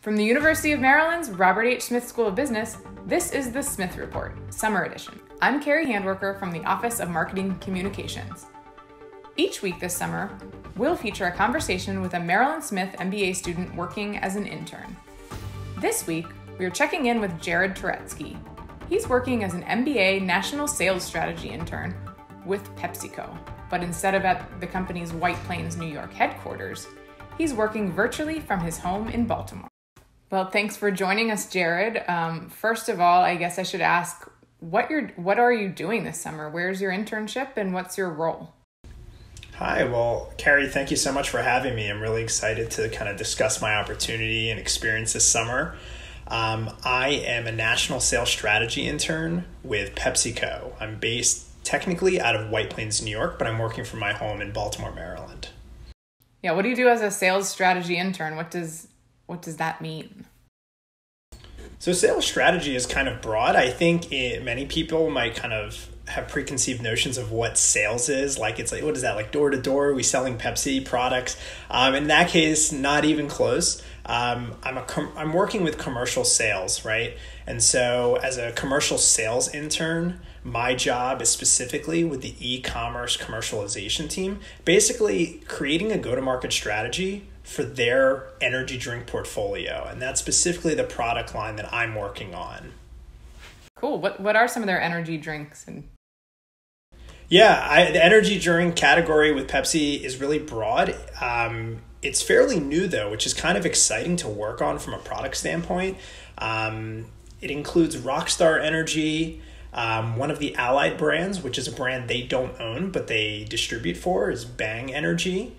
From the University of Maryland's Robert H. Smith School of Business, this is the Smith Report, Summer Edition. I'm Carrie Handworker from the Office of Marketing Communications. Each week this summer, we'll feature a conversation with a Maryland Smith MBA student working as an intern. This week, we are checking in with Jared Turetsky. He's working as an MBA National Sales Strategy intern with PepsiCo, but instead of at the company's White Plains, New York headquarters, he's working virtually from his home in Baltimore. Well, thanks for joining us, Jared. First of all, I guess I should ask, what are you doing this summer? Where's your internship and what's your role? Hi, well, Carrie, thank you so much for having me. I'm really excited to kind of discuss my opportunity and experience this summer. I am a national sales strategy intern with PepsiCo. I'm based technically out of White Plains, New York, but I'm working from my home in Baltimore, Maryland. Yeah, what do you do as a sales strategy intern? What does that mean? So sales strategy is kind of broad. I think many people might kind of have preconceived notions of what sales is. Like, it's like, what is that? Like door to door, we selling Pepsi products. In that case, not even close. I'm working with commercial sales, right? And so as a commercial sales intern, my job is specifically with the e-commerce commercialization team, basically creating a go-to-market strategy for their energy drink portfolio. And that's specifically the product line that I'm working on. Cool. What are some of their energy drinks? Yeah, the energy drink category with Pepsi is really broad. It's fairly new, though, which is kind of exciting to work on from a product standpoint. It includes Rockstar Energy. One of the allied brands, which is a brand they don't own, but they distribute for, is Bang Energy.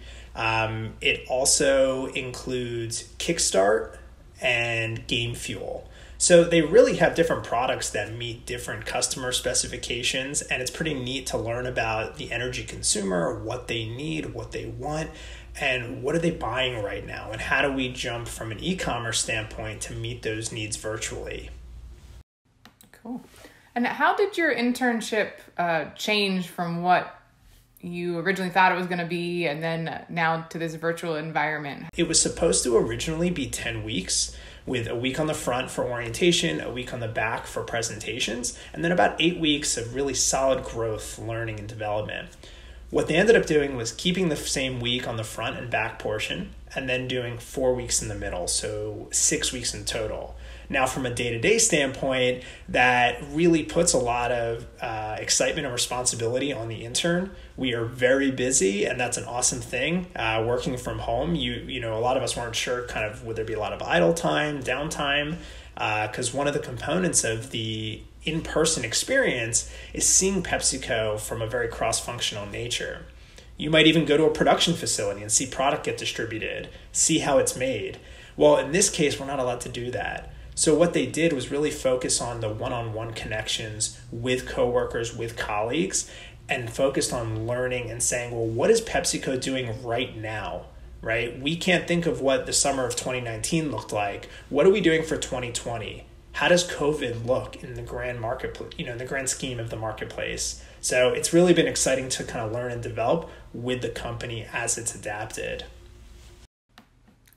It also includes Kickstart and Game Fuel. So they really have different products that meet different customer specifications, and it's pretty neat to learn about the energy consumer, what they need, what they want, and what are they buying right now, and how do we jump from an e-commerce standpoint to meet those needs virtually. Cool. And how did your internship change from what you originally thought it was going to be and then now to this virtual environment? It was supposed to originally be 10 weeks with a week on the front for orientation, a week on the back for presentations, and then about 8 weeks of really solid growth, learning, and development. What they ended up doing was keeping the same week on the front and back portion and then doing 4 weeks in the middle, so 6 weeks in total. Now, from a day-to-day standpoint, that really puts a lot of excitement and responsibility on the intern. We are very busy, and that's an awesome thing. Working from home, you know, a lot of us weren't sure kind of would there be a lot of idle time, downtime, because one of the components of the in-person experience is seeing PepsiCo from a very cross-functional nature. You might even go to a production facility and see product get distributed, see how it's made. Well, in this case, we're not allowed to do that. So what they did was really focus on the one-on-one connections with coworkers, with colleagues, and focused on learning and saying, well, what is PepsiCo doing right now, right? We can't think of what the summer of 2019 looked like. What are we doing for 2020? How does COVID look in the grand marketplace, in the grand scheme of the marketplace? So it's really been exciting to kind of learn and develop with the company as it's adapted.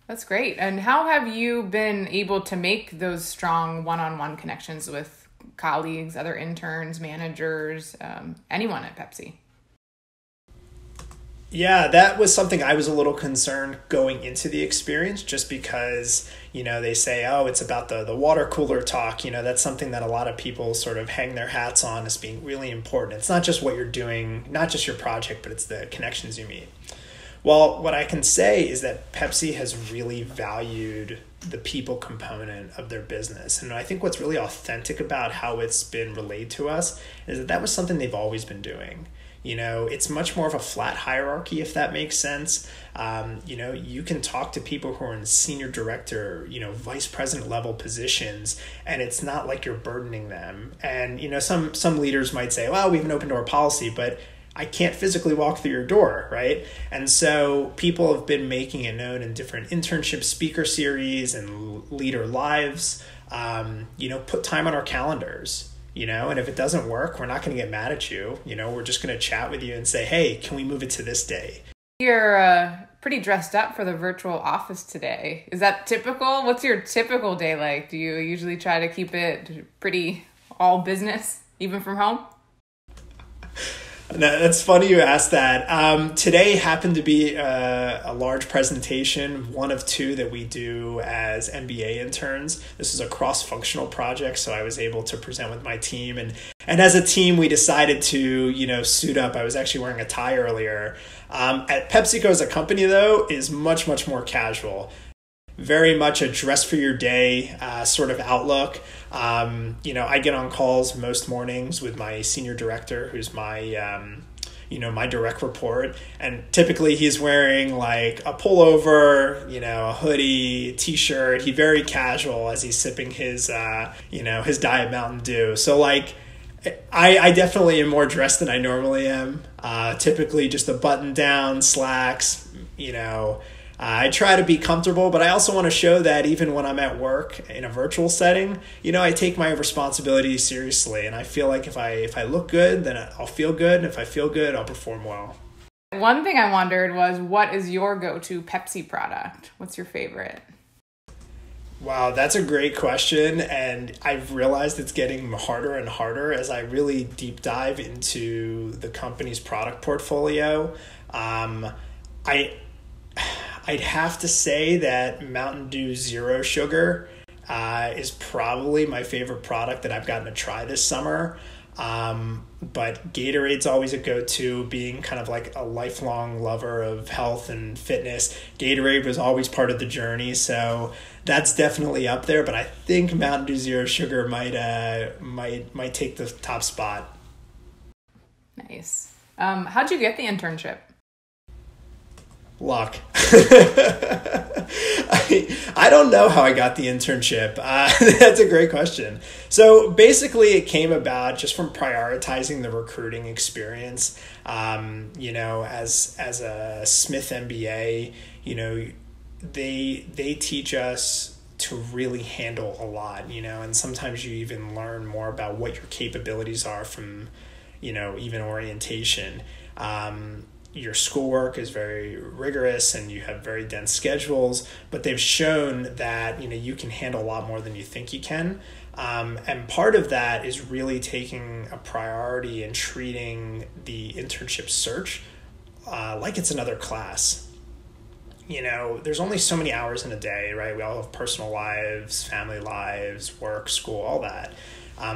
That's great. And how have you been able to make those strong one-on-one connections with colleagues, other interns, managers, anyone at Pepsi? Yeah, that was something I was a little concerned going into the experience, just because, they say, oh, it's about the water cooler talk. That's something that a lot of people sort of hang their hats on as being really important. It's not just what you're doing, not just your project, but it's the connections you meet. Well, what I can say is that Pepsi has really valued the people component of their business. And I think what's really authentic about how it's been relayed to us is that was something they've always been doing. It's much more of a flat hierarchy, if that makes sense. You can talk to people who are in senior director, vice president level positions, and it's not like you're burdening them. And, some leaders might say, well, we have an open door policy, but I can't physically walk through your door, right? And so people have been making it known in different internship speaker series and leader lives, put time on our calendars, and if it doesn't work, we're not going to get mad at you. We're just going to chat with you and say, hey, can we move it to this day? You're pretty dressed up for the virtual office today. Is that typical? What's your typical day like? Do you usually try to keep it pretty all business, even from home? No, that's funny you asked that. Today happened to be a large presentation, one of two that we do as MBA interns. This is a cross-functional project, so I was able to present with my team. And as a team, we decided to, suit up. I was actually wearing a tie earlier. At PepsiCo as a company, though, is much, much more casual. Very much a dress for your day sort of outlook. I get on calls most mornings with my senior director, who's my, my direct report. And typically he's wearing like a pullover, a hoodie, t-shirt. He's very casual as he's sipping his, his Diet Mountain Dew. So like, I definitely am more dressed than I normally am. Typically just a button down, slacks, I try to be comfortable, but I also want to show that even when I'm at work in a virtual setting, I take my responsibilities seriously. And I feel like if I look good, then I'll feel good. And if I feel good, I'll perform well. One thing I wondered was, what is your go-to Pepsi product? What's your favorite? Wow, that's a great question. And I've realized it's getting harder and harder as I really deep dive into the company's product portfolio. I'd have to say that Mountain Dew Zero Sugar is probably my favorite product that I've gotten to try this summer. But Gatorade's always a go-to, being kind of like a lifelong lover of health and fitness. Gatorade was always part of the journey, so that's definitely up there. But I think Mountain Dew Zero Sugar might take the top spot. Nice. How'd you get the internship? Luck. I don't know how I got the internship. That's a great question. So basically it came about just from prioritizing the recruiting experience. As a Smith MBA, they teach us to really handle a lot, and sometimes you even learn more about what your capabilities are from, even orientation. Your schoolwork is very rigorous and you have very dense schedules, but they've shown that, you can handle a lot more than you think you can. And part of that is really taking a priority and treating the internship search like it's another class. There's only so many hours in a day, right? We all have personal lives, family lives, work, school, all that.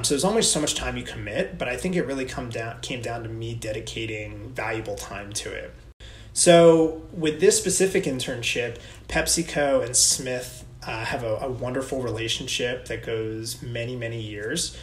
So there's only so much time you commit, but I think it really came down to me dedicating valuable time to it. So with this specific internship, PepsiCo and Smith have a wonderful relationship that goes many, many years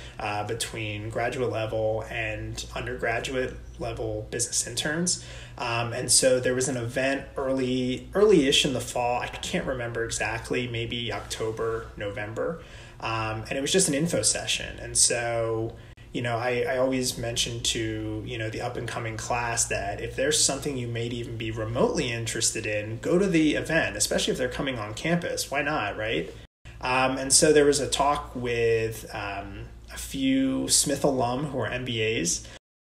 between graduate level and undergraduate level business interns. And so there was an event early-ish in the fall. I can't remember exactly, maybe October, November. And it was just an info session. And so, I always mention to, the up and coming class that if there's something you may even be remotely interested in, go to the event, especially if they're coming on campus. Why not, right? And so there was a talk with a few Smith alum who are MBAs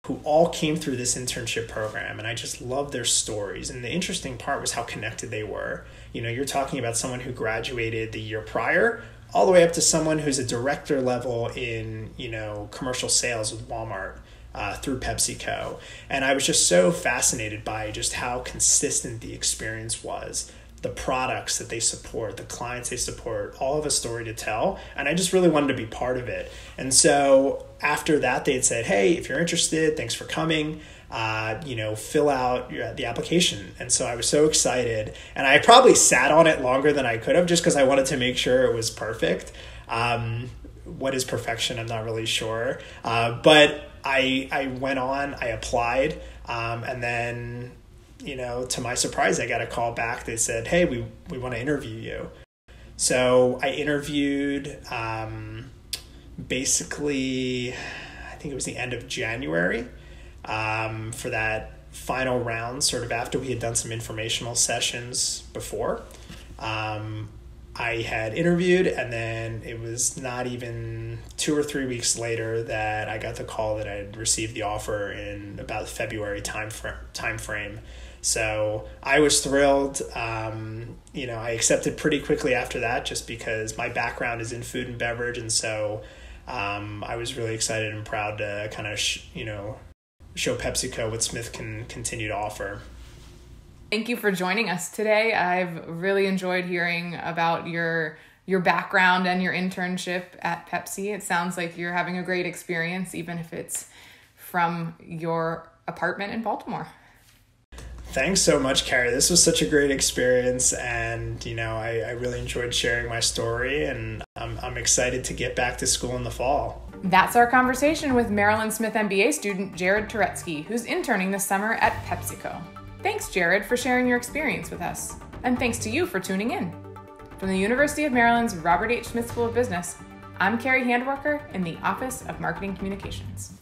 who all came through this internship program. And I just loved their stories. And the interesting part was how connected they were. You're talking about someone who graduated the year prior, all the way up to someone who's a director level in, commercial sales with Walmart through PepsiCo. And I was just so fascinated by just how consistent the experience was, the products that they support, the clients they support, all have a story to tell. And I just really wanted to be part of it. And so after that, they had said, hey, if you're interested, thanks for coming. Fill out the application. And so I was so excited, and I probably sat on it longer than I could have just because I wanted to make sure it was perfect. What is perfection? I'm not really sure. But I went on, I applied, and then, to my surprise, I got a call back. They said, hey, we want to interview you. So I interviewed, basically, I think it was the end of January. For that final round, sort of after we had done some informational sessions before. I had interviewed, and then it was not even 2 or 3 weeks later that I got the call that I had received the offer in about February time frame. So I was thrilled. I accepted pretty quickly after that just because my background is in food and beverage. And so I was really excited and proud to kind of, show PepsiCo what Smith can continue to offer. Thank you for joining us today. I've really enjoyed hearing about your background and your internship at Pepsi. It sounds like you're having a great experience, even if it's from your apartment in Baltimore. Thanks so much, Carrie. This was such a great experience, and I really enjoyed sharing my story, and I'm excited to get back to school in the fall. That's our conversation with Maryland Smith MBA student Jared Turetsky, who's interning this summer at PepsiCo. Thanks, Jared, for sharing your experience with us, and thanks to you for tuning in. From the University of Maryland's Robert H. Smith School of Business, I'm Carrie Handwerker in the Office of Marketing Communications.